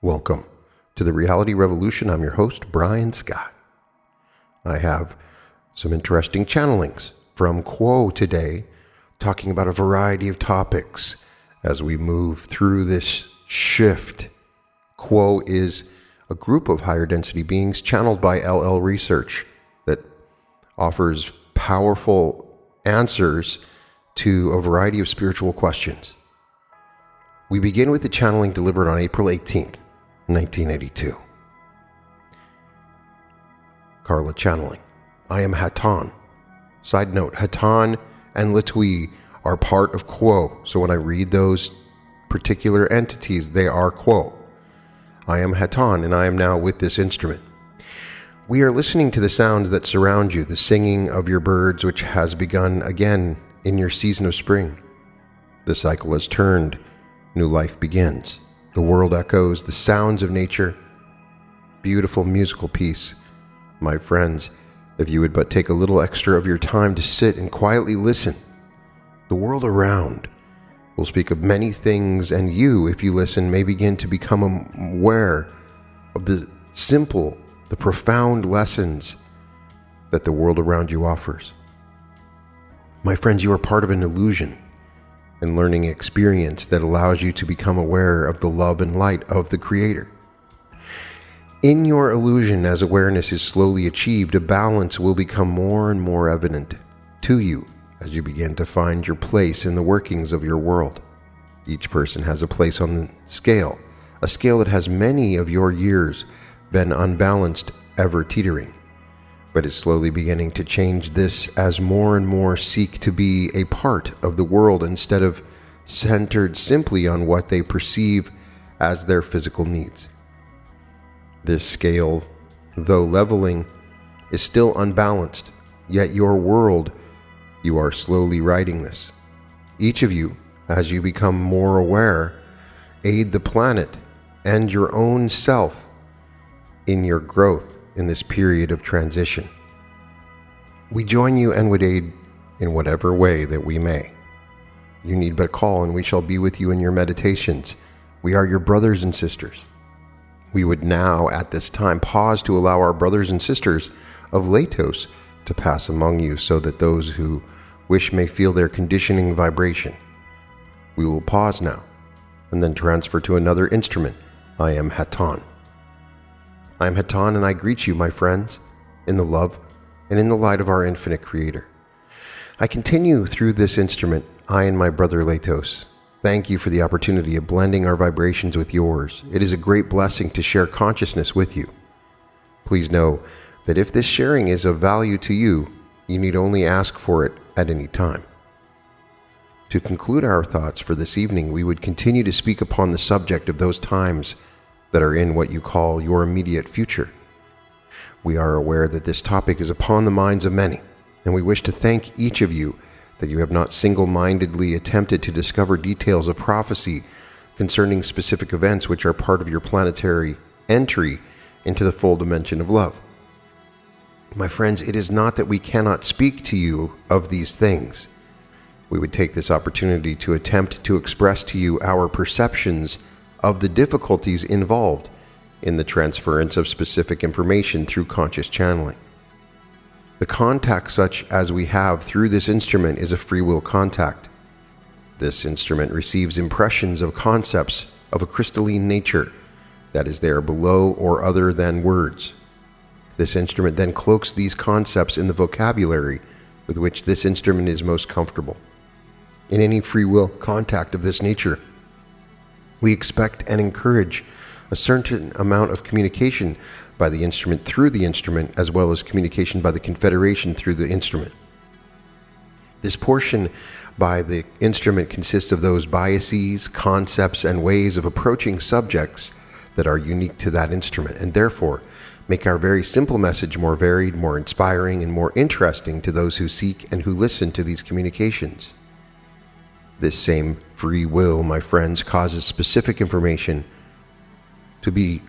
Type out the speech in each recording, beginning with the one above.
Welcome to the Reality Revolution. I'm your host, Brian Scott. I have some interesting channelings from Quo today, talking about a variety of topics as we move through this shift. Quo is a group of higher density beings channeled by LL Research that offers powerful answers to a variety of spiritual questions. We begin with the channeling delivered on April 18th, 1982. Carla channeling. I am Hatan. Side note, Hatan and Latui are part of Quo, so when I read those particular entities, they are Quo. I am Hatan, and I am now with this instrument. We are listening to the sounds that surround you, the singing of your birds, which has begun again in your season of spring. The cycle has turned. New life begins. The world echoes the sounds of nature. Beautiful musical piece. My friends, if you would but take a little extra of your time to sit and quietly listen, the world around will speak of many things, and you, if you listen, may begin to become aware of the simple, the profound lessons that the world around you offers. My friends, you are part of an illusion and learning experience that allows you to become aware of the love and light of the Creator. In your illusion, as awareness is slowly achieved, a balance will become more and more evident to you as you begin to find your place in the workings of your world. Each person has a place on the scale, a scale that has many of your years been unbalanced, ever teetering, but is slowly beginning to change this as more and more seek to be a part of the world instead of centered simply on what they perceive as their physical needs. This scale, though leveling, is still unbalanced, yet your world, you are slowly righting this. Each of you, as you become more aware, aid the planet and your own self in your growth in this period of transition. We join you and would aid in whatever way that we may. You need but call, and we shall be with you in your meditations. We are your brothers and sisters. We would now, at this time, pause to allow our brothers and sisters of Latos to pass among you so that those who wish may feel their conditioning vibration. We will pause now and then transfer to another instrument. I am Hatan. I am Hatan, and I greet you, my friends, in the love and in the light of our infinite Creator. I continue through this instrument, I and my brother Latos. Thank you for the opportunity of blending our vibrations with yours. It is a great blessing to share consciousness with you. Please know that if this sharing is of value to you, you need only ask for it at any time. To conclude our thoughts for this evening, we would continue to speak upon the subject of those times that are in what you call your immediate future. We are aware that this topic is upon the minds of many, and we wish to thank each of you that you have not single-mindedly attempted to discover details of prophecy concerning specific events which are part of your planetary entry into the full dimension of love. My friends, it is not that we cannot speak to you of these things. We would take this opportunity to attempt to express to you our perceptions of the difficulties involved in the transference of specific information through conscious channeling. The contact such as we have through this instrument is a free will contact. This instrument receives impressions of concepts of a crystalline nature that is there below or other than words. This instrument then cloaks these concepts in the vocabulary with which this instrument is most comfortable. In any free will contact of this nature, we expect and encourage a certain amount of communication by the instrument through the instrument, as well as communication by the confederation through the instrument. This portion by the instrument consists of those biases, concepts, and ways of approaching subjects that are unique to that instrument, and therefore make our very simple message more varied, more inspiring, and more interesting to those who seek and who listen to these communications. This same free will, my friends, causes specific information to be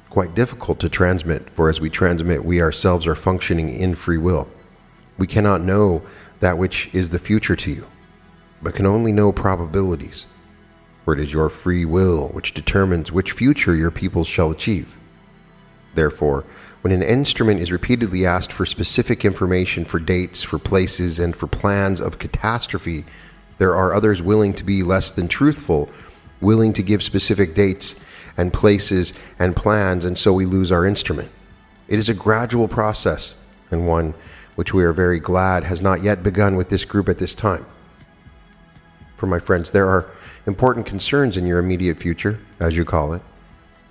quite difficult to transmit, for as we transmit, we ourselves are functioning in free will. We cannot know that which is the future to you, but can only know probabilities, for it is your free will which determines which future your peoples shall achieve. Therefore, when an instrument is repeatedly asked for specific information for dates, for places, and for plans of catastrophe, there are others willing to be less than truthful, willing to give specific dates and places and plans, and so we lose our instrument. It is a gradual process, and one which we are very glad has not yet begun with this group at this time. For my friends, there are important concerns in your immediate future, as you call it,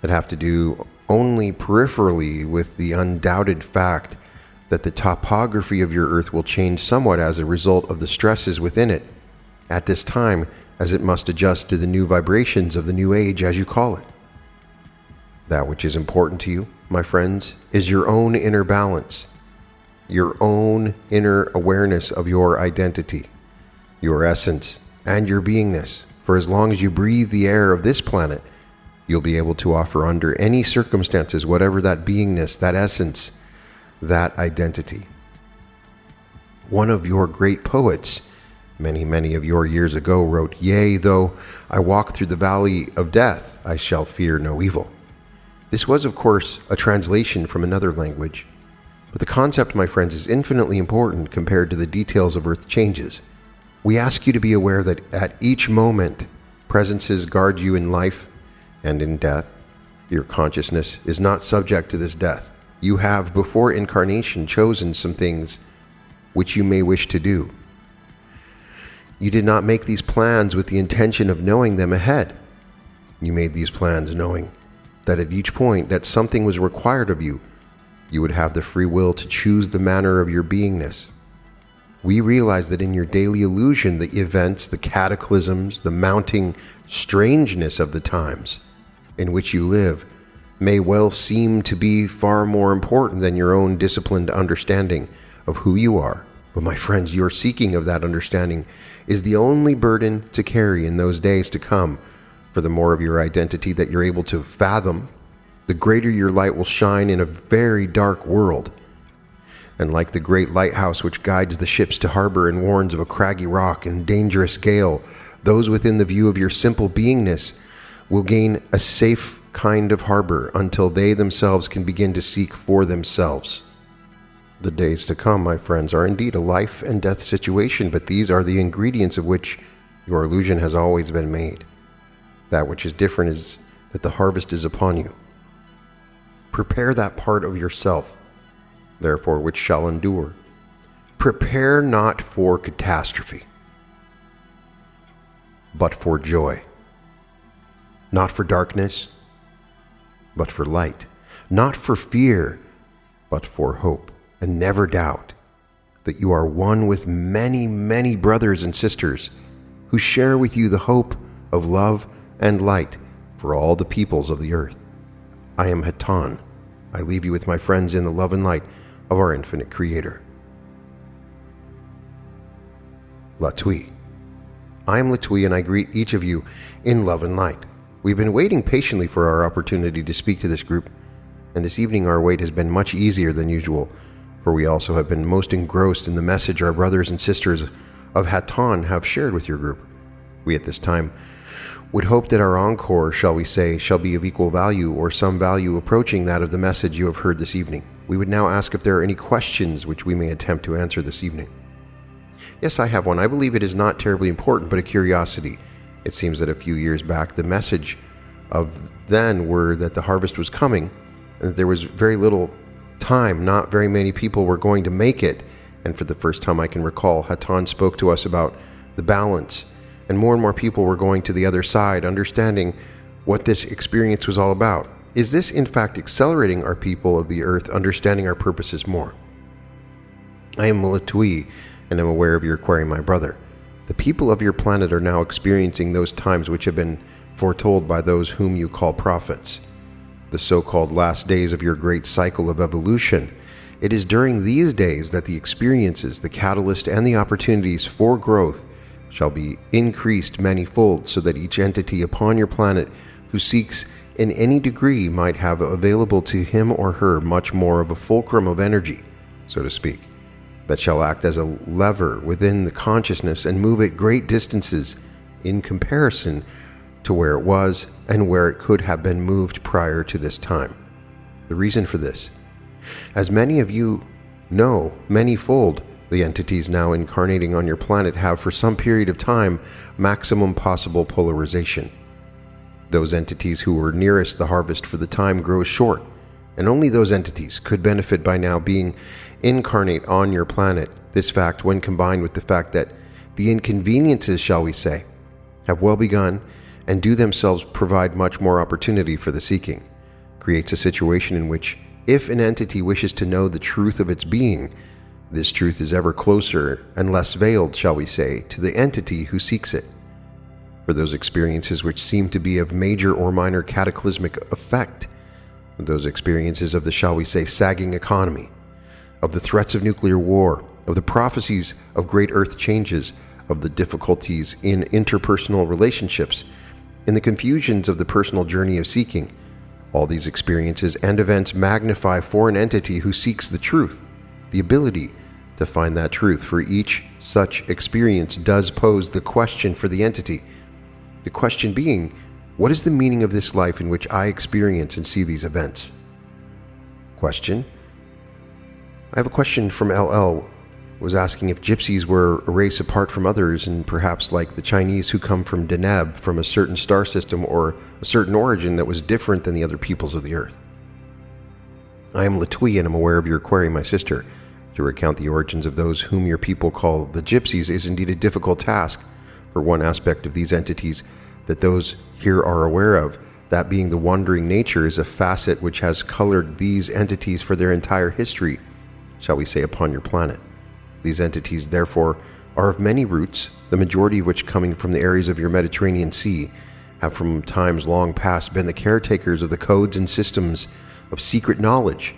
that have to do only peripherally with the undoubted fact that the topography of your Earth will change somewhat as a result of the stresses within it at this time, as it must adjust to the new vibrations of the new age, as you call it. That which is important to you, my friends, is your own inner balance, your own inner awareness of your identity, your essence, and your beingness. For as long as you breathe the air of this planet, you'll be able to offer under any circumstances whatever that beingness, that essence, that identity. One of your great poets, many of your years ago, wrote, "Yea, though I walk through the valley of death, I shall fear no evil." This was, of course, a translation from another language, but the concept, my friends, is infinitely important compared to the details of Earth changes. We ask you to be aware that at each moment, presences guard you in life and in death. Your consciousness is not subject to this death. You have, before incarnation, chosen some things which you may wish to do. You did not make these plans with the intention of knowing them ahead. You made these plans knowing that at each point that something was required of you, you would have the free will to choose the manner of your beingness. We realize that in your daily illusion, the events, the cataclysms, the mounting strangeness of the times in which you live may well seem to be far more important than your own disciplined understanding of who you are. But my friends, your seeking of that understanding is the only burden to carry in those days to come. For the more of your identity that you're able to fathom, the greater your light will shine in a very dark world. And like the great lighthouse which guides the ships to harbor and warns of a craggy rock and dangerous gale, those within the view of your simple beingness will gain a safe kind of harbor until they themselves can begin to seek for themselves. The days to come, my friends, are indeed a life and death situation, but these are the ingredients of which your illusion has always been made. That which is different is that the harvest is upon you. Prepare that part of yourself, therefore, which shall endure. Prepare not for catastrophe, but for joy. Not for darkness, but for light. Not for fear, but for hope. And never doubt that you are one with many brothers and sisters who share with you the hope of love and light for all the peoples of the earth. I am Hatan. I leave you with my friends in the love and light of our infinite Creator. Latui. I am Latui, and I greet each of you in love and light. We've been waiting patiently for our opportunity to speak to this group, and this evening our wait has been much easier than usual, for we also have been most engrossed in the message our brothers and sisters of Hatan have shared with your group. We at this time would hope that our encore, shall we say, shall be of equal value or some value approaching that of the message you have heard this evening. We would now ask if there are any questions which we may attempt to answer this evening. Yes, I have one. I believe it is not terribly important, but a curiosity. It seems that a few years back, the message of then were that the harvest was coming, and that there was very little time, not very many people were going to make it. And for the first time I can recall, Hatan spoke to us about the balance, and more people were going to the other side, understanding what this experience was all about. Is this in fact accelerating our people of the earth understanding our purposes more? I am Latui, and am aware of your query, my brother. The people of your planet are now experiencing those times which have been foretold by those whom you call prophets, the so-called last days of your great cycle of evolution. It is during these days that the experiences, the catalyst, and the opportunities for growth shall be increased manyfold, so that each entity upon your planet who seeks in any degree might have available to him or her much more of a fulcrum of energy, so to speak, that shall act as a lever within the consciousness and move it great distances in comparison to where it was and where it could have been moved prior to this time. The reason for this, as many of you know, manyfold, the entities now incarnating on your planet have for some period of time maximum possible polarization. Those entities who were nearest the harvest for the time grow short, and only those entities could benefit by now being incarnate on your planet. This fact, when combined with the fact that the inconveniences, shall we say, have well begun and do themselves provide much more opportunity for the seeking, creates a situation in which, if an entity wishes to know the truth of its being, this truth is ever closer and less veiled, shall we say, to the entity who seeks it. For those experiences which seem to be of major or minor cataclysmic effect, those experiences of the, shall we say, sagging economy, of the threats of nuclear war, of the prophecies of great earth changes, of the difficulties in interpersonal relationships, in the confusions of the personal journey of seeking, all these experiences and events magnify for an entity who seeks the truth. The ability to find that truth for each such experience does pose the question for the entity. The question being, what is the meaning of this life in which I experience and see these events? Question. I have a question from LL. Was asking if gypsies were a race apart from others, and perhaps like the Chinese who come from Deneb, from a certain star system or a certain origin that was different than the other peoples of the earth. I am Latui, and am aware of your query, my sister. To recount the origins of those whom your people call the gypsies is indeed a difficult task. For one aspect of these entities that those here are aware of, that being the wandering nature, is a facet which has colored these entities for their entire history, shall we say, upon your planet. These entities, therefore, are of many roots, the majority of which coming from the areas of your Mediterranean Sea, have from times long past been the caretakers of the codes and systems of secret knowledge,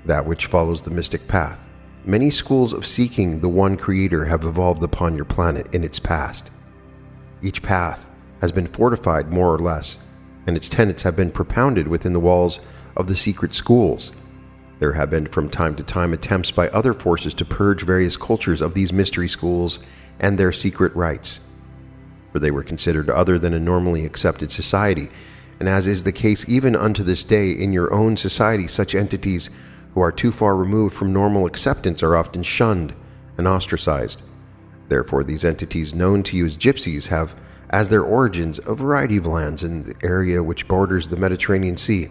that which follows the mystic path. Many schools of seeking the one creator have evolved upon your planet in its past. Each path has been fortified more or less, and its tenets have been propounded within the walls of the secret schools. There have been from time to time attempts by other forces to purge various cultures of these mystery schools and their secret rites, for they were considered other than a normally accepted society, and as is the case even unto this day in your own society, such entities who are too far removed from normal acceptance are often shunned and ostracized. Therefore, these entities known to you as gypsies have as their origins a variety of lands in the area which borders the Mediterranean Sea.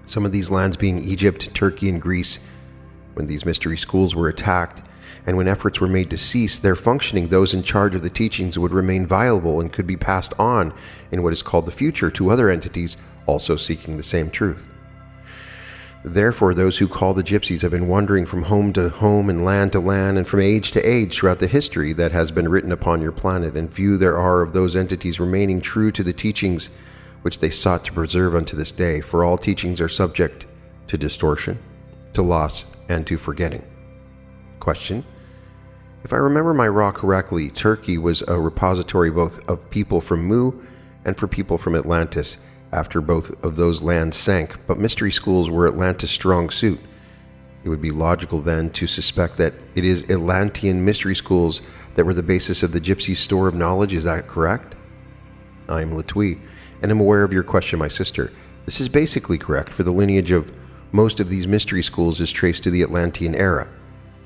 Some of these lands being Egypt, Turkey, and Greece. When these mystery schools were attacked, and when efforts were made to cease their functioning, those in charge of the teachings would remain viable and could be passed on in what is called the future to other entities also seeking the same truth. Therefore, those who call the gypsies have been wandering from home to home and land to land and from age to age throughout the history that has been written upon your planet, and few there are of those entities remaining true to the teachings which they sought to preserve unto this day, for all teachings are subject to distortion, to loss, and to forgetting. Question. If I remember my Ra correctly, Turkey was a repository both of people from Mu and for people from Atlantis after both of those lands sank, but mystery schools were Atlantis' strong suit. It would be logical then to suspect that it is Atlantean mystery schools that were the basis of the gypsy store of knowledge. Is that correct? I am Latui, and am aware of your question, my sister. This is basically correct, for the lineage of most of these mystery schools is traced to the Atlantean era,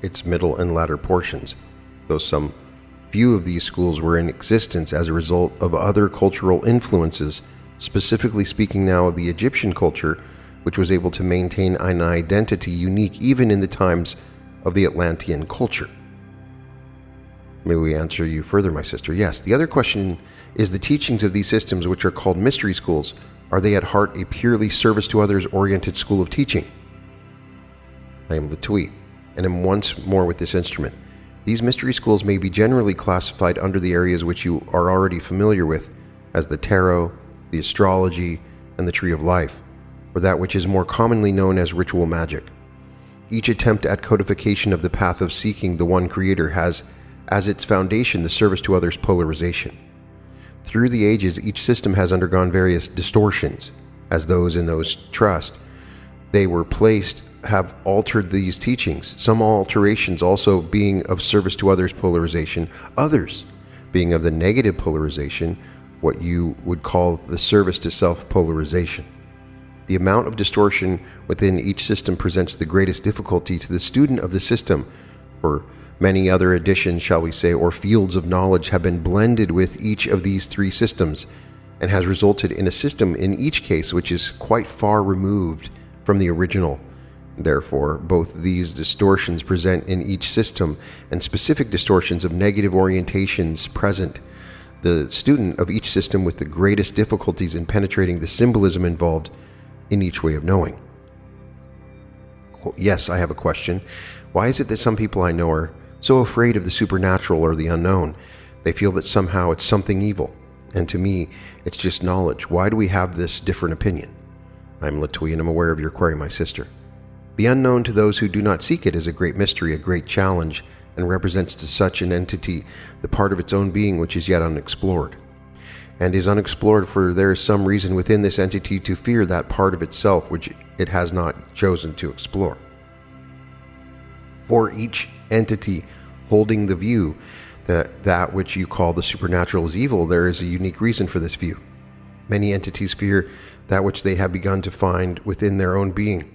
its middle and latter portions, though some few of these schools were in existence as a result of other cultural influences, specifically speaking now of the Egyptian culture, which was able to maintain an identity unique even in the times of the Atlantean culture. May we answer you further, my sister? Yes. The other question is the teachings of these systems, which are called mystery schools, are they at heart a purely service to others oriented school of teaching? I am Latui, and am once more with this instrument. These mystery schools may be generally classified under the areas which you are already familiar with as the tarot, the astrology, and the tree of life, or that which is more commonly known as ritual magic. Each attempt at codification of the path of seeking the one creator has as its foundation the service to others polarization. Through the ages, each system has undergone various distortions, as those in those trust. They were placed have altered these teachings, some alterations also being of service to others polarization, others being of the negative polarization, what you would call the service to self polarization. The amount of distortion within each system presents the greatest difficulty to the student of the system, for many other additions, shall we say, or fields of knowledge have been blended with each of these three systems, and has resulted in a system in each case which is quite far removed from the original. Therefore, both these distortions present in each system, and specific distortions of negative orientations present the student of each system with the greatest difficulties in penetrating the symbolism involved in each way of knowing. Yes, I have a question. Why is it that some people I know are so afraid of the supernatural or the unknown? They feel that somehow it's something evil, and to me, it's just knowledge. Why do we have this different opinion? I'm Latui, and I'm aware of your query, my sister. The unknown to those who do not seek it is a great mystery, a great challenge, and represents to such an entity the part of its own being which is yet unexplored. And is unexplored, for there is some reason within this entity to fear that part of itself which it has not chosen to explore. For each entity holding the view that that which you call the supernatural is evil, there is a unique reason for this view. Many entities fear that which they have begun to find within their own being,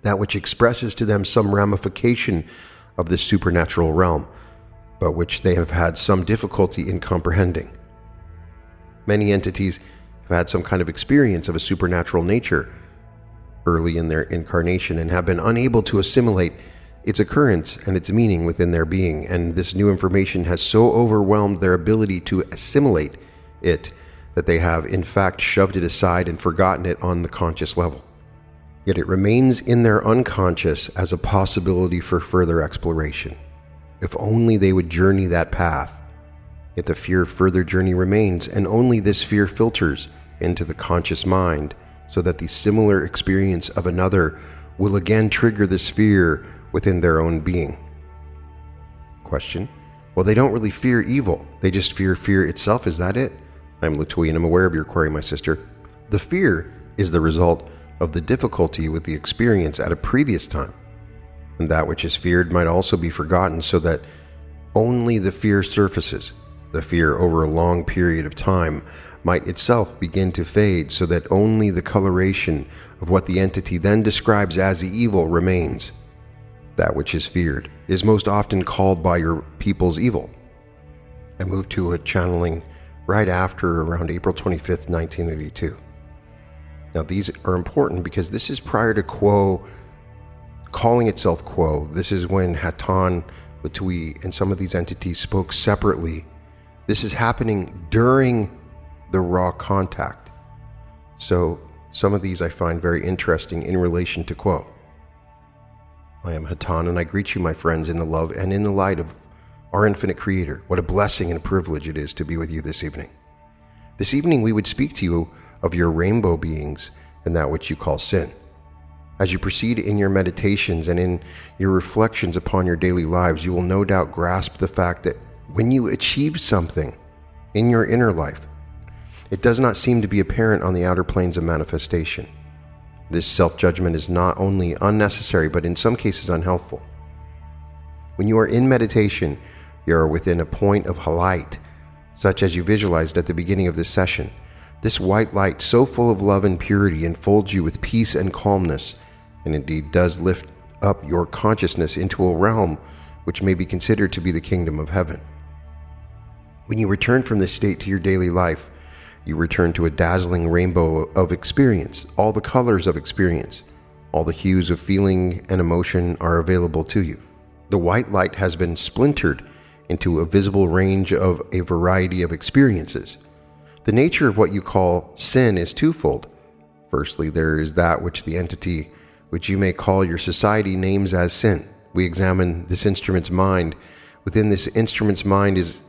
that which expresses to them some ramification of this supernatural realm, but which they have had some difficulty in comprehending. Many entities have had some kind of experience of a supernatural nature early in their incarnation and have been unable to assimilate its occurrence and its meaning within their being, and this new information has so overwhelmed their ability to assimilate it that they have in fact shoved it aside and forgotten it on the conscious level. Yet it remains in their unconscious as a possibility for further exploration. If only they would journey that path. Yet the fear of further journey remains, and only this fear filters into the conscious mind, so that the similar experience of another will again trigger this fear within their own being. Question: well, they don't really fear evil, they just fear fear itself, is that it? I'm Latui, and I'm aware of your query, my sister. The fear is the result of the difficulty with the experience at a previous time, and that which is feared might also be forgotten, so that only the fear surfaces. The fear over a long period of time might itself begin to fade, so that only the coloration of what the entity then describes as evil remains. That which is feared is most often called by your people's evil. I moved to a channeling right after around April 25th, 1982. Now these are important because this is prior to Quo calling itself Quo. This is when Hatan, Latui, and some of these entities spoke separately. This is happening during the raw contact. So some of these I find very interesting in relation to Quo. I am Hatan, and I greet you, my friends, in the love and in the light of our infinite Creator. What a blessing and privilege it is to be with you this evening. This evening we would speak to you of your rainbow beings and that which you call sin. As you proceed in your meditations and in your reflections upon your daily lives, you will no doubt grasp the fact that when you achieve something in your inner life, it does not seem to be apparent on the outer planes of manifestation. This self-judgment is not only unnecessary, but in some cases unhelpful. When you are in meditation, you are within a point of light, such as you visualized at the beginning of this session. This white light, so full of love and purity, enfolds you with peace and calmness, and indeed does lift up your consciousness into a realm which may be considered to be the kingdom of heaven. When you return from this state to your daily life, you return to a dazzling rainbow of experience. All the colors of experience, all the hues of feeling and emotion are available to you. The white light has been splintered into a visible range of a variety of experiences. The nature of what you call sin is twofold. Firstly, there is that which the entity, which you may call your society, names as sin. We examine this instrument's mind. Within this instrument's mind is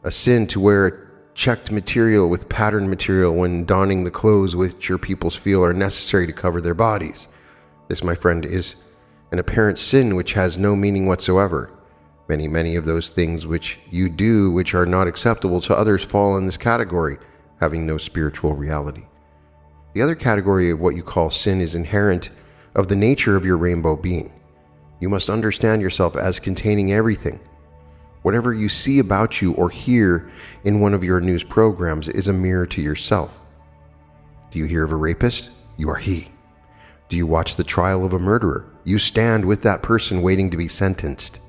a sin to wear checked material with patterned material when donning the clothes which your peoples feel are necessary to cover their bodies. This, my friend, is an apparent sin which has no meaning whatsoever. Many of those things which you do which are not acceptable to others fall in this category, having no spiritual reality. The other category of what you call sin is inherent of the nature of your rainbow being. You must understand yourself as containing everything. Whatever you see about you or hear in one of your news programs is a mirror to yourself. Do you hear of a rapist? You are he. Do you watch the trial of a murderer? You stand with that person waiting to be sentenced.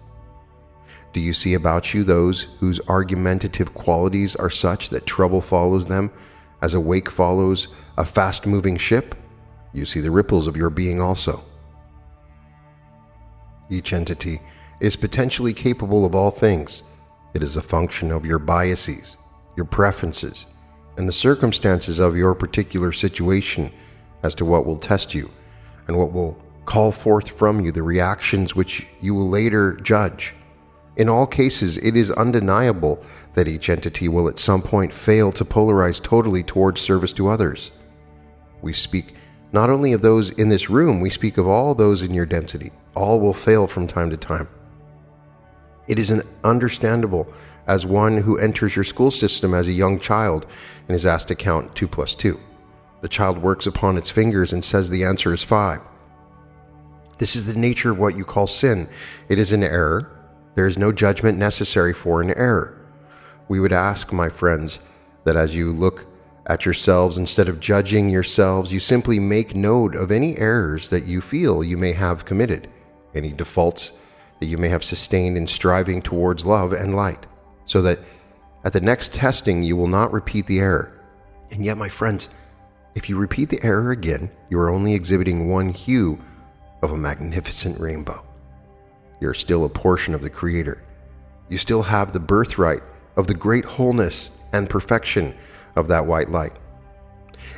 Do you see about you those whose argumentative qualities are such that trouble follows them as a wake follows a fast-moving ship? You see the ripples of your being also. Each entity is potentially capable of all things. It is a function of your biases, your preferences, and the circumstances of your particular situation as to what will test you and what will call forth from you the reactions which you will later judge. In all cases, it is undeniable that each entity will at some point fail to polarize totally towards service to others. We speak not only of those in this room, we speak of all those in your density. All will fail from time to time. It is understandable as one who enters your school system as a young child and is asked to count 2 + 2. The child works upon its fingers and says the answer is 5. This is the nature of what you call sin. It is an error. There is no judgment necessary for an error. We would ask, my friends, that as you look at yourselves, instead of judging yourselves, you simply make note of any errors that you feel you may have committed, any defaults that you may have sustained in striving towards love and light, so that at the next testing you will not repeat the error. And yet, my friends, if you repeat the error again, you are only exhibiting one hue of a magnificent rainbow. You are still a portion of the Creator. You still have the birthright of the great wholeness and perfection of that white light.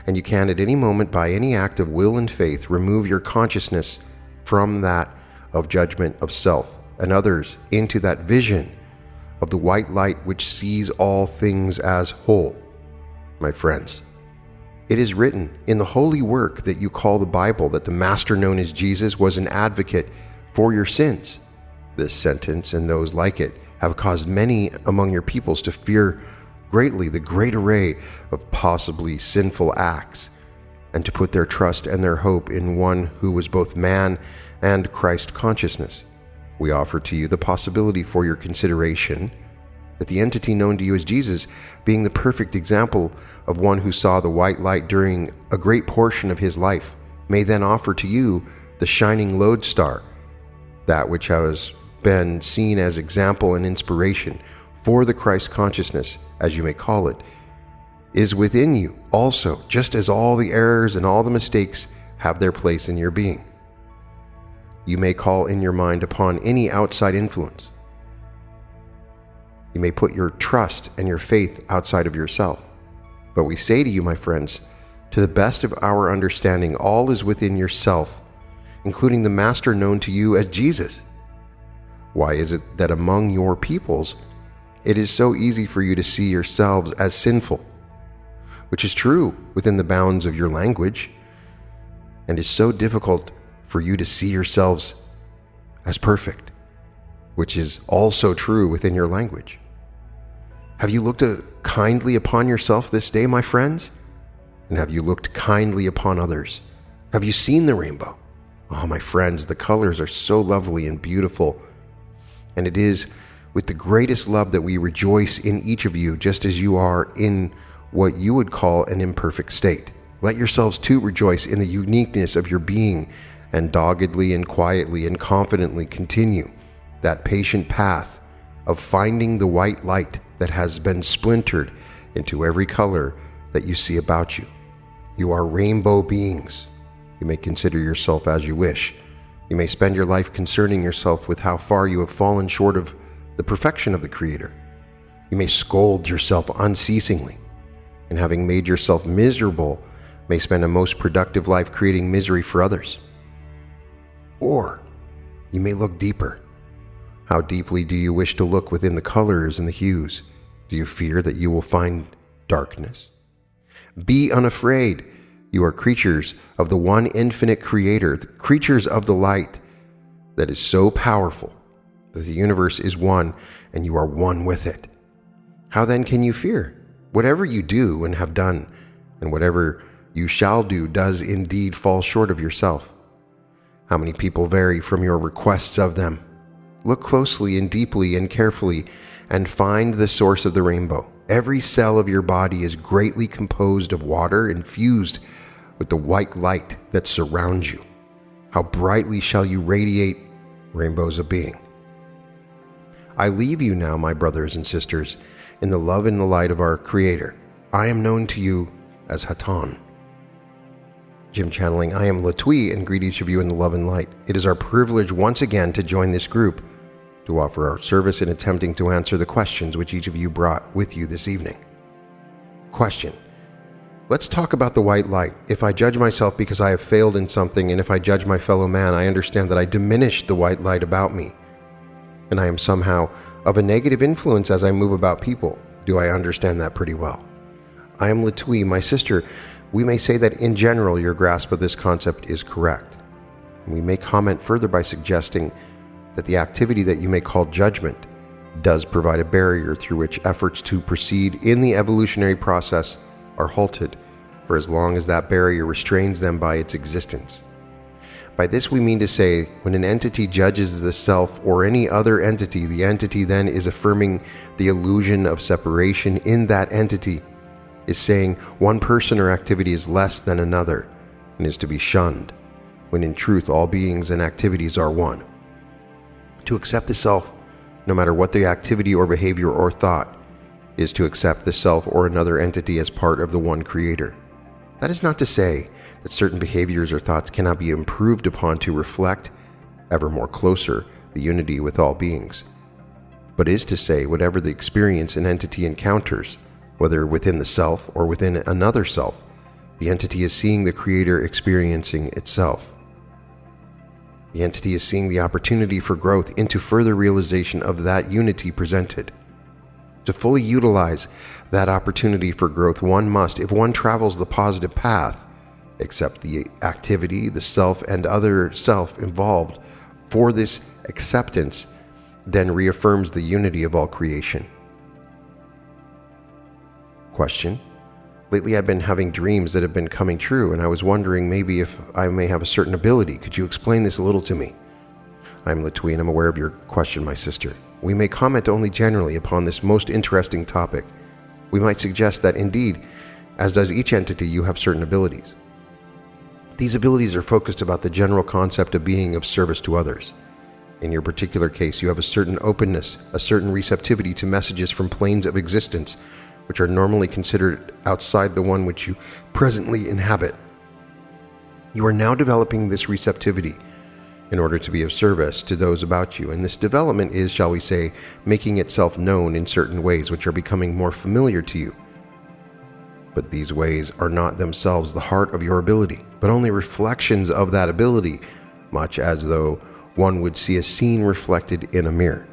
And you can at any moment, by any act of will and faith, remove your consciousness from that of judgment of self and others into that vision of the white light which sees all things as whole. My friends, it is written in the holy work that you call the Bible that the Master known as Jesus was an advocate for your sins. This sentence and those like it have caused many among your peoples to fear greatly the great array of possibly sinful acts, and to put their trust and their hope in one who was both man and Christ consciousness. We offer to you the possibility for your consideration that the entity known to you as Jesus, being the perfect example of one who saw the white light during a great portion of his life, may then offer to you the shining lodestar, that which has been seen as example and inspiration for the Christ consciousness, as you may call it, is within you also, just as all the errors and all the mistakes have their place in your being. You may call in your mind upon any outside influence. You may put your trust and your faith outside of yourself. But we say to you, my friends, to the best of our understanding, all is within yourself, including the Master known to you as Jesus. Why is it that among your peoples, it is so easy for you to see yourselves as sinful, which is true within the bounds of your language, and is so difficult for you to see yourselves as perfect, which is also true within your language? Have you looked kindly upon yourself this day, my friends? And have you looked kindly upon others? Have you seen the rainbow? Oh, my friends, the colors are so lovely and beautiful, and it is with the greatest love that we rejoice in each of you, just as you are in what you would call an imperfect state. Let yourselves too rejoice in the uniqueness of your being, and doggedly and quietly and confidently continue that patient path of finding the white light that has been splintered into every color that you see about you. You are rainbow beings. You may consider yourself as you wish. You may spend your life concerning yourself with how far you have fallen short of the perfection of the Creator. You may scold yourself unceasingly, and having made yourself miserable, may spend a most productive life creating misery for others. Or you may look deeper. How deeply do you wish to look within the colors and the hues? Do you fear that you will find darkness? Be unafraid. You are creatures of the one infinite Creator, creatures of the light that is so powerful that the universe is one and you are one with it. How then can you fear? Whatever you do and have done, and whatever you shall do, does indeed fall short of yourself. How many people vary from your requests of them? Look closely and deeply and carefully and find the source of the rainbow. Every cell of your body is greatly composed of water infused with the white light that surrounds you. How brightly shall you radiate rainbows of being. I leave you now, my brothers and sisters, in the love and the light of our Creator. I am known to you as Hatan. Jim channeling, I am Latwii and greet each of you in the love and light. It is our privilege once again to join this group to offer our service in attempting to answer the questions which each of you brought with you this evening. Question. Let's talk about the white light. If I judge myself because I have failed in something, and if I judge my fellow man, I understand that I diminish the white light about me, and I am somehow of a negative influence as I move about people. Do I understand that pretty well? I am Latwii, my sister. We may say that in general your grasp of this concept is correct. And we may comment further by suggesting that the activity that you may call judgment does provide a barrier through which efforts to proceed in the evolutionary process are halted for as long as that barrier restrains them by its existence. By this we mean to say, when an entity judges the self or any other entity, the entity then is affirming the illusion of separation in that entity, is saying one person or activity is less than another and is to be shunned, when in truth all beings and activities are one. To accept the self, no matter what the activity or behavior or thought, is to accept the self or another entity as part of the one Creator. That is not to say that certain behaviors or thoughts cannot be improved upon to reflect, ever more closer, the unity with all beings, but is to say whatever the experience an entity encounters, whether within the self or within another self, the entity is seeing the Creator experiencing itself. The entity is seeing the opportunity for growth into further realization of that unity presented. To fully utilize that opportunity for growth, one must, if one travels the positive path, accept the activity, the self, and other self involved for this acceptance, then reaffirms the unity of all creation. Question. Lately I've been having dreams that have been coming true, and I was wondering maybe if I may have a certain ability. Could you explain this a little to me? I'm Latwii and I'm aware of your question, my sister. We may comment only generally upon this most interesting topic. We might suggest that indeed, as does each entity, you have certain abilities. These abilities are focused about the general concept of being of service to others. In your particular case, you have a certain openness, a certain receptivity to messages from planes of existence, which are normally considered outside the one which you presently inhabit. You are now developing this receptivity in order to be of service to those about you, and this development is, shall we say, making itself known in certain ways which are becoming more familiar to you. But these ways are not themselves the heart of your ability, but only reflections of that ability, much as though one would see a scene reflected in a mirror.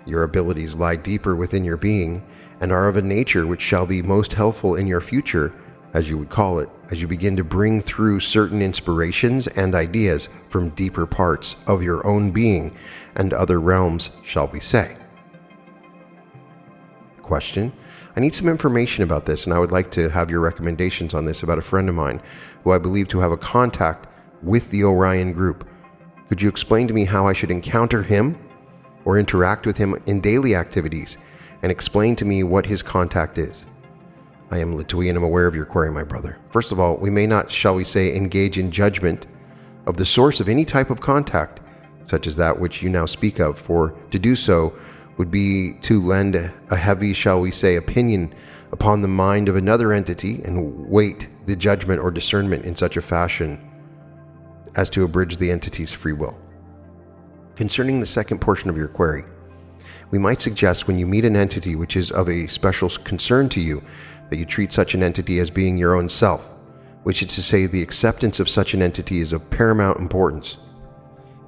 Your abilities lie deeper within your being and are of a nature which shall be most helpful in your future, as you would call it, as you begin to bring through certain inspirations and ideas from deeper parts of your own being and other realms, shall we say. Question. I need some information about this, and I would like to have your recommendations on this about a friend of mine who I believe to have a contact with the Orion group. Could you explain to me how I should encounter him or interact with him in daily activities, and explain to me what his contact is? I am Latwii and I'm aware of your query, my brother. First of all, we may not, shall we say, engage in judgment of the source of any type of contact, such as that which you now speak of, for to do so would be to lend a heavy, shall we say, opinion upon the mind of another entity and weight the judgment or discernment in such a fashion as to abridge the entity's free will. Concerning the second portion of your query, we might suggest when you meet an entity which is of a special concern to you, that you treat such an entity as being your own self, which is to say the acceptance of such an entity is of paramount importance.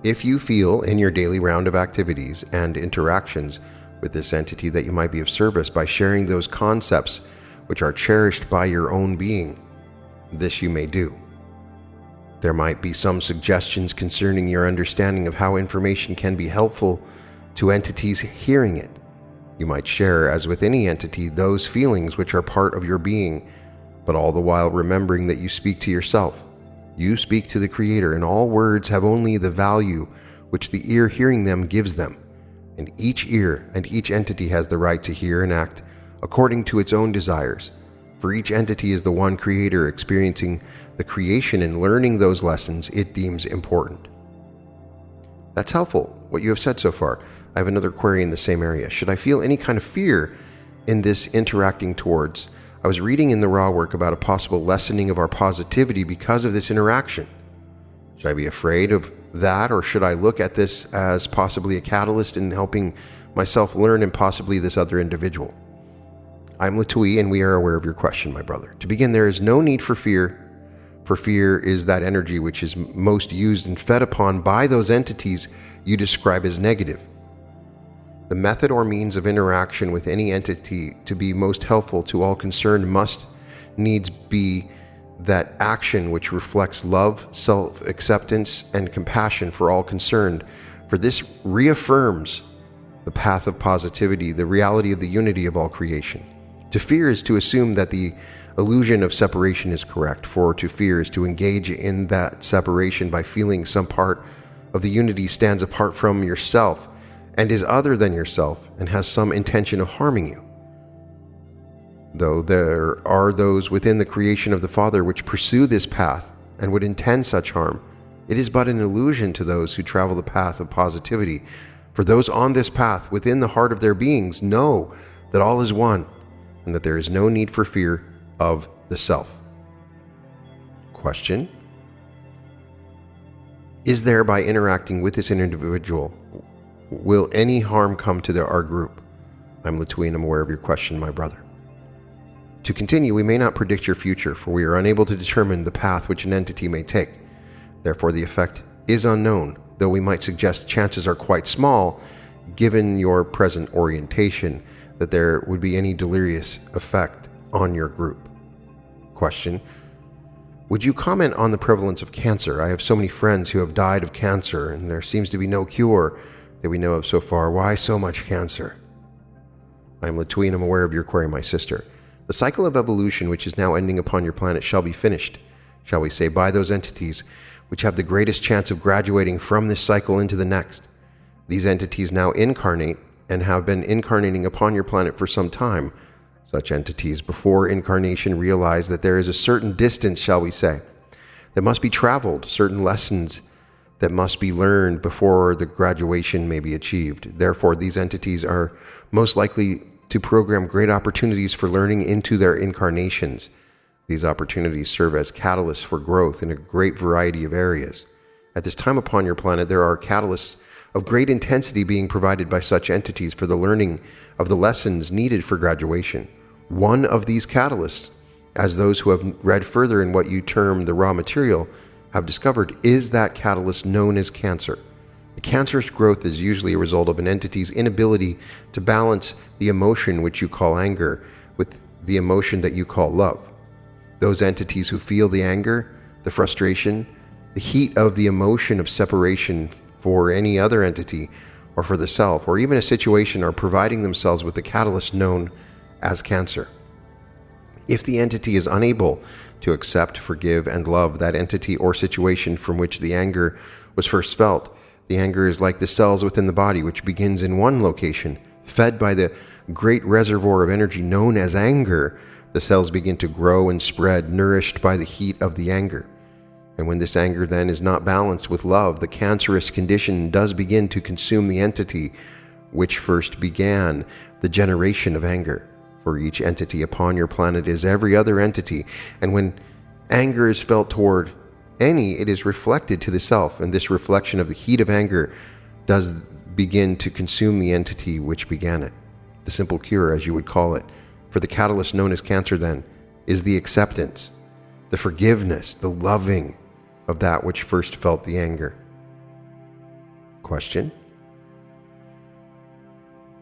If you feel in your daily round of activities and interactions with this entity that you might be of service by sharing those concepts which are cherished by your own being, this you may do. There might be some suggestions concerning your understanding of how information can be helpful to entities hearing it. You might share, as with any entity, those feelings which are part of your being, but all the while remembering that you speak to yourself. You speak to the Creator, and all words have only the value which the ear hearing them gives them. And each ear and each entity has the right to hear and act according to its own desires. For each entity is the one Creator experiencing the creation and learning those lessons it deems important. That's helpful, what you have said so far. I have another query in the same area. Should I feel any kind of fear in this interacting towards? I was reading in the Raw work about a possible lessening of our positivity because of this interaction. Should I be afraid of that, or should I look at this as possibly a catalyst in helping myself learn and possibly this other individual? I'm Latui, and we are aware of your question, my brother. To begin, there is no need for fear, for fear is that energy which is most used and fed upon by those entities you describe as negative. The method or means of interaction with any entity to be most helpful to all concerned must needs be that action which reflects love, self-acceptance, and compassion for all concerned, for this reaffirms the path of positivity, the reality of the unity of all creation. To fear is to assume that the illusion of separation is correct, for to fear is to engage in that separation by feeling some part of the unity stands apart from yourself and is other than yourself and has some intention of harming you. Though there are those within the creation of the Father which pursue this path and would intend such harm, it is but an illusion to those who travel the path of positivity. For those on this path within the heart of their beings know that all is one and that there is no need for fear of the self. Question: is there, by interacting with this individual, will any harm come to our group? I'm Latui, and I'm aware of your question, my brother. To continue, we may not predict your future, for we are unable to determine the path which an entity may take. Therefore, the effect is unknown, though we might suggest chances are quite small, given your present orientation, that there would be any deleterious effect on your group. Question: would you comment on the prevalence of cancer? I have so many friends who have died of cancer, and there seems to be no cure that we know of so far. Why so much cancer? I am Latui, and I'm aware of your query, my sister. The cycle of evolution which is now ending upon your planet shall be finished, shall we say, by those entities which have the greatest chance of graduating from this cycle into the next. These entities now incarnate and have been incarnating upon your planet for some time. Such entities before incarnation realize that there is a certain distance, shall we say, that must be traveled, certain lessons that must be learned before the graduation may be achieved. Therefore, these entities are most likely to program great opportunities for learning into their incarnations. These opportunities serve as catalysts for growth in a great variety of areas. At this time upon your planet, there are catalysts of great intensity being provided by such entities for the learning of the lessons needed for graduation. One of these catalysts, as those who have read further in what you term the raw material have discovered, is that catalyst known as cancer. The cancerous growth is usually a result of an entity's inability to balance the emotion which you call anger with the emotion that you call love. Those entities who feel the anger, the frustration, the heat of the emotion of separation for any other entity or for the self, or even a situation, are providing themselves with the catalyst known as cancer. If the entity is unable to accept, forgive, and love that entity or situation from which the anger was first felt, the anger is like the cells within the body, which begins in one location, fed by the great reservoir of energy known as anger. The cells begin to grow and spread, nourished by the heat of the anger. And when this anger then is not balanced with love, the cancerous condition does begin to consume the entity which first began the generation of anger. For each entity upon your planet is every other entity, and when anger is felt toward any, it is reflected to the self, and this reflection of the heat of anger does begin to consume the entity which began it. The simple cure, as you would call it, for the catalyst known as cancer then, is the acceptance, the forgiveness, the loving of that which first felt the anger. Question: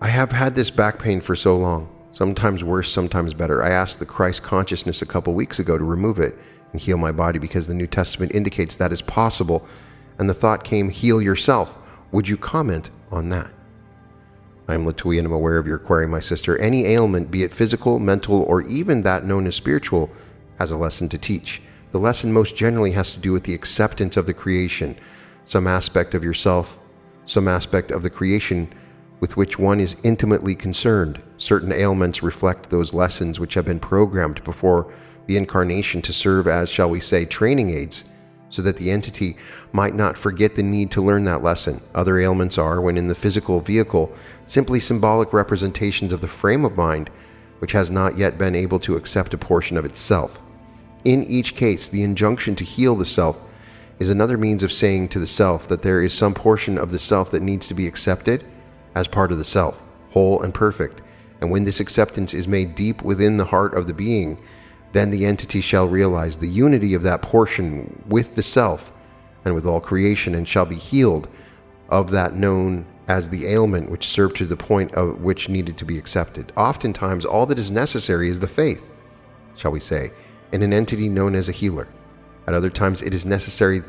I have had this back pain for so long, sometimes worse, sometimes better. I asked the Christ consciousness a couple weeks ago to remove it and heal my body because the New Testament indicates that is possible, and the thought came, heal yourself. Would you comment on that? I am Latui, and I'm aware of your query, my sister. Any ailment, be it physical, mental, or even that known as spiritual, has a lesson to teach. The lesson most generally has to do with the acceptance of the creation, some aspect of yourself, some aspect of the creation with which one is intimately concerned. Certain ailments reflect those lessons which have been programmed before the incarnation to serve as, shall we say, training aids, so that the entity might not forget the need to learn that lesson. Other ailments are, when in the physical vehicle, simply symbolic representations of the frame of mind which has not yet been able to accept a portion of itself. In each case, the injunction to heal the self is another means of saying to the self that there is some portion of the self that needs to be accepted as part of the self, whole and perfect. And when this acceptance is made deep within the heart of the being, then the entity shall realize the unity of that portion with the self and with all creation, and shall be healed of that known as the ailment which served to the point of which needed to be accepted. Oftentimes, all that is necessary is the faith, shall we say, in an entity known as a healer. At other times, it is necessary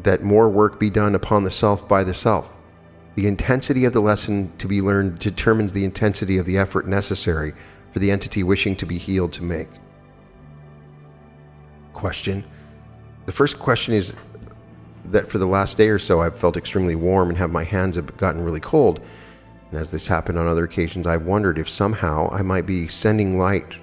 that more work be done upon the self by the self. The intensity of the lesson to be learned determines the intensity of the effort necessary for the entity wishing to be healed to make. Question. The first question is that for the last day or so, I've felt extremely warm and my hands have gotten really cold. And as this happened on other occasions, I've wondered if somehow I might be sending light.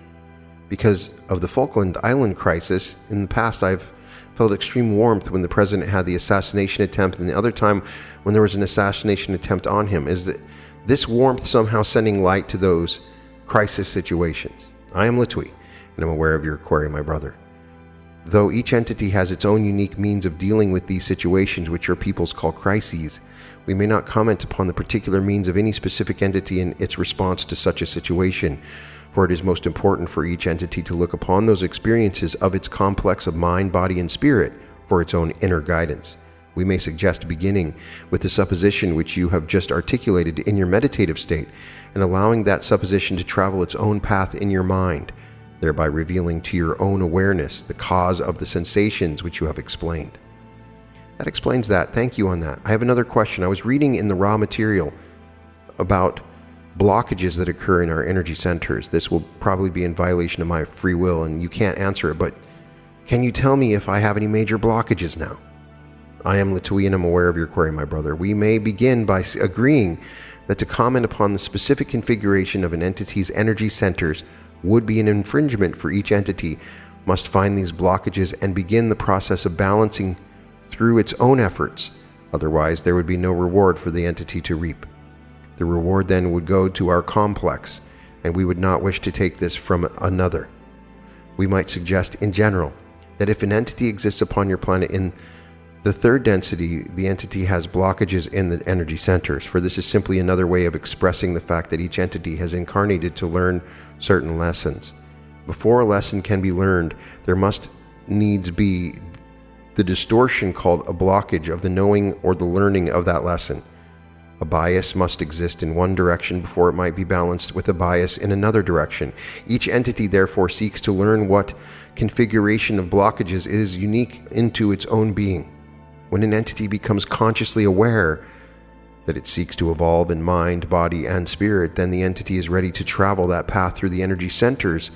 Because of the Falkland Island crisis, in the past I've felt extreme warmth when the president had the assassination attempt, and the other time when there was an assassination attempt on him. Is that this warmth somehow sending light to those crisis situations? I am Litwi, and I'm aware of your query, my brother. Though each entity has its own unique means of dealing with these situations, which your peoples call crises, we may not comment upon the particular means of any specific entity in its response to such a situation, for it is most important for each entity to look upon those experiences of its complex of mind, body, and spirit for its own inner guidance. We may suggest beginning with the supposition which you have just articulated in your meditative state, and allowing that supposition to travel its own path in your mind, thereby revealing to your own awareness the cause of the sensations which you have explained. That explains that. Thank you on that. I have another question. I was reading in the raw material about blockages that occur in our energy centers. This will probably be in violation of my free will, and you can't answer it, but can you tell me if I have any major blockages now? I am Litui, and I'm aware of your query, my brother. We may begin by agreeing that to comment upon the specific configuration of an entity's energy centers would be an infringement, for each entity must find these blockages and begin the process of balancing through its own efforts. Otherwise, there would be no reward for the entity to reap. The reward then would go to our complex, and we would not wish to take this from another. We might suggest in general that if an entity exists upon your planet in the third density, the entity has blockages in the energy centers, for this is simply another way of expressing the fact that each entity has incarnated to learn certain lessons. Before a lesson can be learned, there must needs be the distortion called a blockage of the knowing or the learning of that lesson. A bias must exist in one direction before it might be balanced with a bias in another direction. Each entity therefore seeks to learn what configuration of blockages is unique into its own being. When an entity becomes consciously aware that it seeks to evolve in mind, body, and spirit, then the entity is ready to travel that path through the energy centers,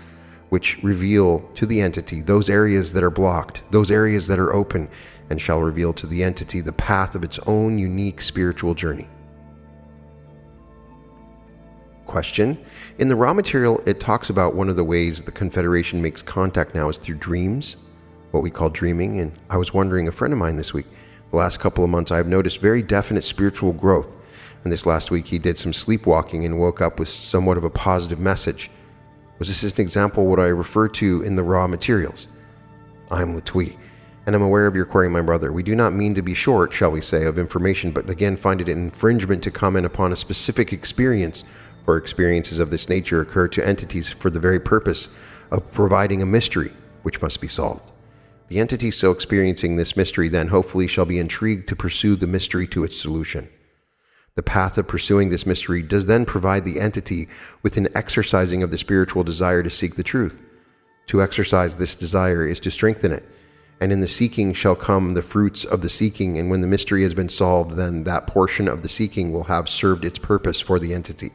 which reveal to the entity those areas that are blocked, those areas that are open, and shall reveal to the entity the path of its own unique spiritual journey. Question. In the raw material, it talks about one of the ways the Confederation makes contact now is through dreams, what we call dreaming, and I was wondering, a friend of mine this week, the last couple of months, I've noticed very definite spiritual growth, and this last week he did some sleepwalking and woke up with somewhat of a positive message. Was this an example of what I refer to in the raw materials? I'm Latui, and I'm aware of your query, my brother. We do not mean to be short, shall we say, of information, but again find it an infringement to comment upon a specific experience, for experiences of this nature occur to entities for the very purpose of providing a mystery which must be solved. The entity so experiencing this mystery then hopefully shall be intrigued to pursue the mystery to its solution. The path of pursuing this mystery does then provide the entity with an exercising of the spiritual desire to seek the truth. To exercise this desire is to strengthen it, and in the seeking shall come the fruits of the seeking, and when the mystery has been solved, then that portion of the seeking will have served its purpose for the entity.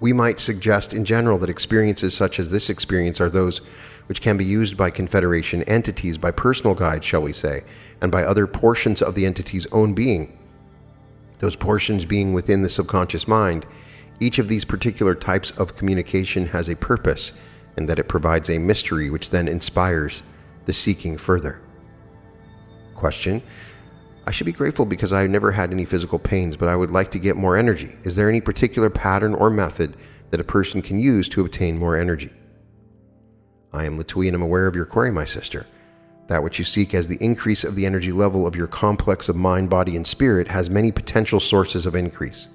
We might suggest in general that experiences such as this experience are those which can be used by Confederation entities, by personal guides, shall we say, and by other portions of the entity's own being, those portions being within the subconscious mind. Each of these particular types of communication has a purpose, and that it provides a mystery which then inspires the seeking further. Question: I should be grateful because I've never had any physical pains, but I would like to get more energy. Is there any particular pattern or method that a person can use to obtain more energy? I am Latui, and am aware of your query, my sister. That which you seek as the increase of the energy level of your complex of mind, body, and spirit has many potential sources of increase.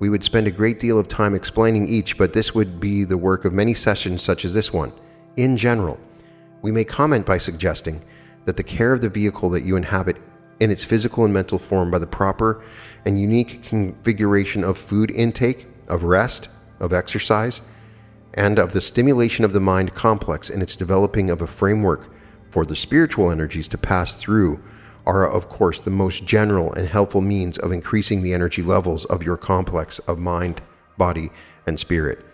We would spend a great deal of time explaining each, but this would be the work of many sessions such as this one. In general, we may comment by suggesting that the care of the vehicle that you inhabit in its physical and mental form by the proper and unique configuration of food intake, of rest, of exercise, and of the stimulation of the mind complex in its developing of a framework for the spiritual energies to pass through are, of course, the most general and helpful means of increasing the energy levels of your complex of mind, body, and spirit.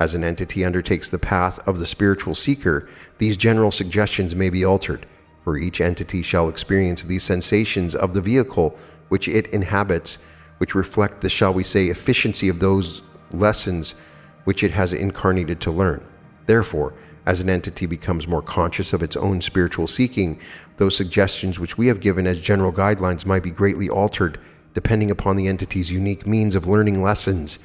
As an entity undertakes the path of the spiritual seeker, these general suggestions may be altered, for each entity shall experience these sensations of the vehicle which it inhabits, which reflect the, shall we say, efficiency of those lessons which it has incarnated to learn. Therefore, as an entity becomes more conscious of its own spiritual seeking, those suggestions which we have given as general guidelines might be greatly altered depending upon the entity's unique means of learning lessons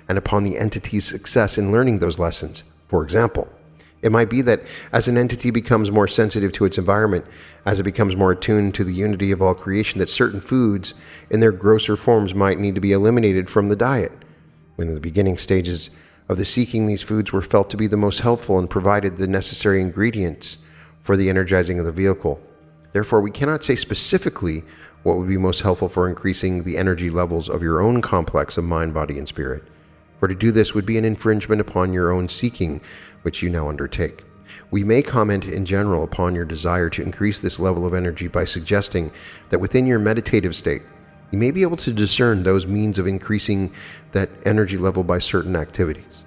and upon the entity's success in learning those lessons. For example, it might be that as an entity becomes more sensitive to its environment, as it becomes more attuned to the unity of all creation, that certain foods in their grosser forms might need to be eliminated from the diet. When in the beginning stages of the seeking, these foods were felt to be the most helpful and provided the necessary ingredients for the energizing of the vehicle. Therefore, we cannot say specifically what would be most helpful for increasing the energy levels of your own complex of mind, body, and spirit. For to do this would be an infringement upon your own seeking, which you now undertake. We may comment in general upon your desire to increase this level of energy by suggesting that within your meditative state, you may be able to discern those means of increasing that energy level by certain activities.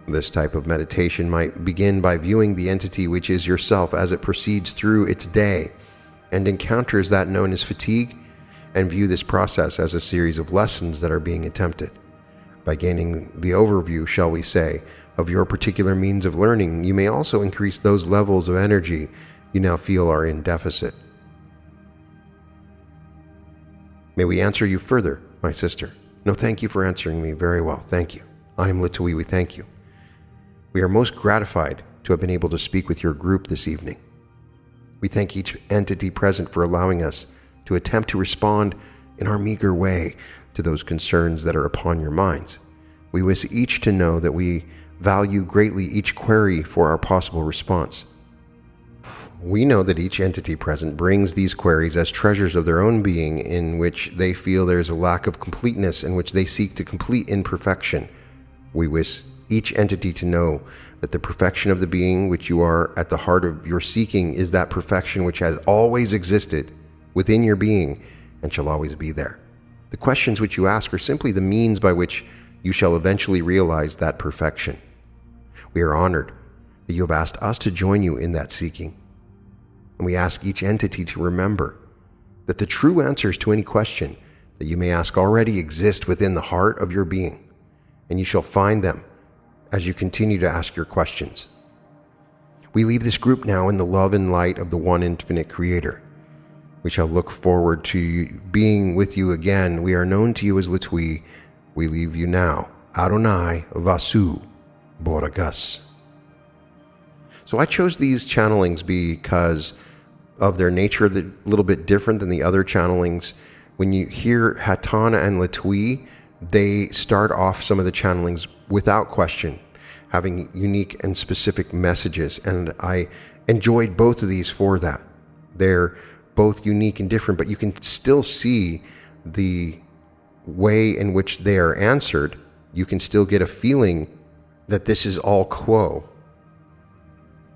This type of meditation might begin by viewing the entity which is yourself as it proceeds through its day and encounters that known as fatigue, and view this process as a series of lessons that are being attempted. By gaining the overview, shall we say, of your particular means of learning, you may also increase those levels of energy you now feel are in deficit. May we answer you further, my sister? No, thank you for answering me very well. Thank you. I am Latui. We thank you. We are most gratified to have been able to speak with your group this evening. We thank each entity present for allowing us to attempt to respond in our meager way to those concerns that are upon your minds. We wish each to know that we value greatly each query for our possible response. We know that each entity present brings these queries as treasures of their own being in which they feel there is a lack of completeness in which they seek to complete imperfection. We wish each entity to know that the perfection of the being which you are at the heart of your seeking is that perfection which has always existed within your being and shall always be there. The questions which you ask are simply the means by which you shall eventually realize that perfection. We are honored that you have asked us to join you in that seeking. And we ask each entity to remember that the true answers to any question that you may ask already exist within the heart of your being, and you shall find them as you continue to ask your questions. We leave this group now in the love and light of the one infinite Creator. We shall look forward to being with you again. We are known to you as Latui. We leave you now. Adonai Vasu Boragas. So I chose these channelings because of their nature, a little bit different than the other channelings. When you hear Hatana and Latui, they start off some of the channelings without question, having unique and specific messages. And I enjoyed both of these for that. They're both unique and different, but you can still see the way in which they are answered. You can still get a feeling that this is all quo.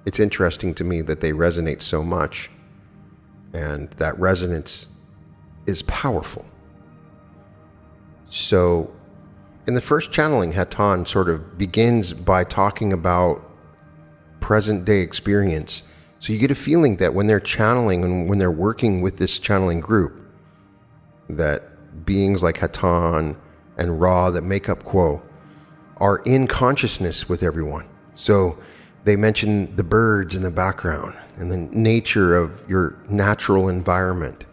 It's interesting to me that they resonate so much, and that resonance is powerful. So In the first channeling, Hatan sort of begins by talking about present day experience. So you get a feeling that when they're channeling and when they're working with this channeling group, that beings like Hatan and Ra that make up Quo are in consciousness with everyone. So they mention the birds in the background and the nature of your natural environment.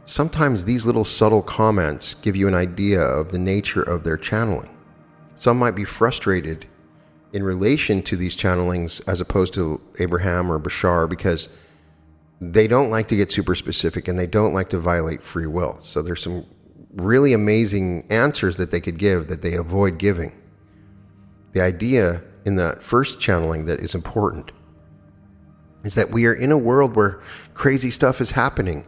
Sometimes these little subtle comments give you an idea of the nature of their channeling. Some might be frustrated in relation to these channelings as opposed to Abraham or Bashar because they don't like to get super specific and they don't like to violate free will. So there's some really amazing answers that they could give that they avoid giving. The idea in the first channeling that is important is that we are in a world where crazy stuff is happening.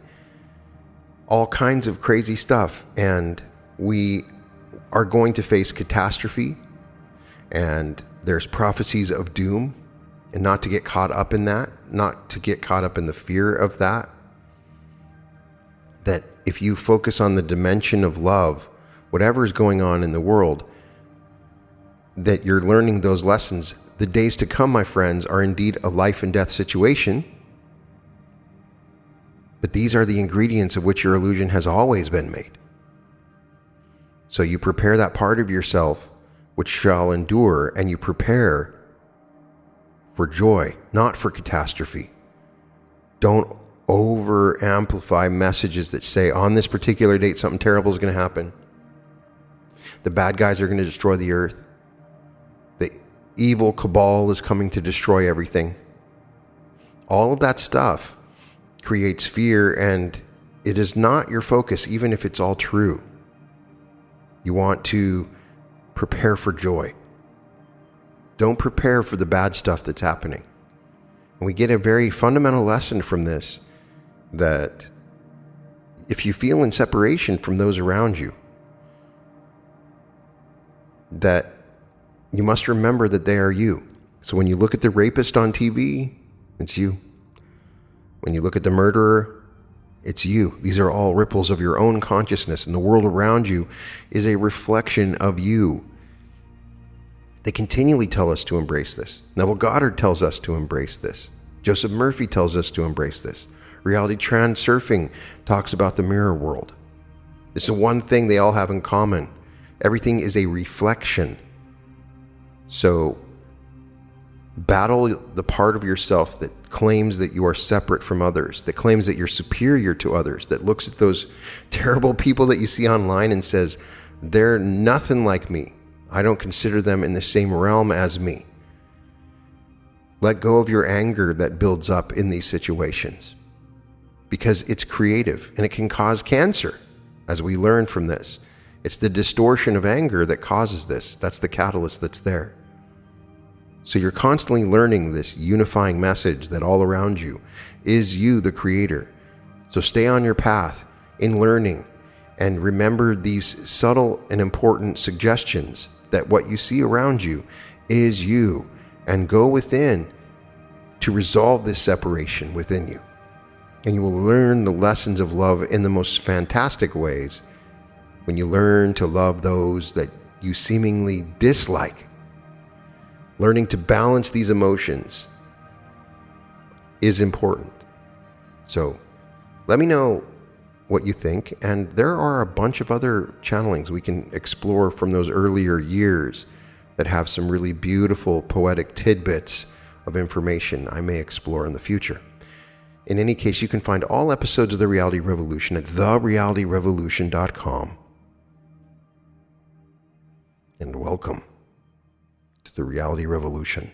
All kinds of crazy stuff, and we are going to face catastrophe, and there's prophecies of doom, and not to get caught up in that, not to get caught up in the fear of that if you focus on the dimension of love, whatever is going on in the world, that you're learning those lessons. The days to come, my friends, are indeed a life and death situation. But these are the ingredients of which your illusion has always been made. So you prepare that part of yourself which shall endure, and you prepare for joy, not for catastrophe. Don't over amplify messages that say on this particular date something terrible is going to happen. The bad guys are going to destroy the earth. The evil cabal is coming to destroy everything. All of that stuff creates fear, and it is not your focus, even if it's all true. You want to prepare for joy. Don't prepare for the bad stuff that's happening. And we get a very fundamental lesson from this, that if you feel in separation from those around you, that you must remember that they are you. So when you look at the rapist on TV, it's you. When you look at the murderer, it's you. These are all ripples of your own consciousness, and the world around you is a reflection of you. They continually tell us to embrace this. Neville Goddard tells us to embrace this. Joseph Murphy tells us to embrace this. Reality Transurfing talks about the mirror world. It's the one thing they all have in common. Everything is a reflection. So battle the part of yourself that claims that you are separate from others, that claims that you're superior to others, that looks at those terrible people that you see online and says, they're nothing like me. I don't consider them in the same realm as me. Let go of your anger that builds up in these situations, because it's creative and it can cause cancer, as we learn from this. It's the distortion of anger that causes this. That's the catalyst that's there. So you're constantly learning this unifying message that all around you is you, the creator. So stay on your path in learning and remember these subtle and important suggestions that what you see around you is you, and go within to resolve this separation within you. And you will learn the lessons of love in the most fantastic ways when you learn to love those that you seemingly dislike. Learning to balance these emotions is important. So let me know what you think. And there are a bunch of other channelings we can explore from those earlier years that have some really beautiful poetic tidbits of information I may explore in the future. In any case, you can find all episodes of The Reality Revolution at therealityrevolution.com. And welcome to The Reality Revolution.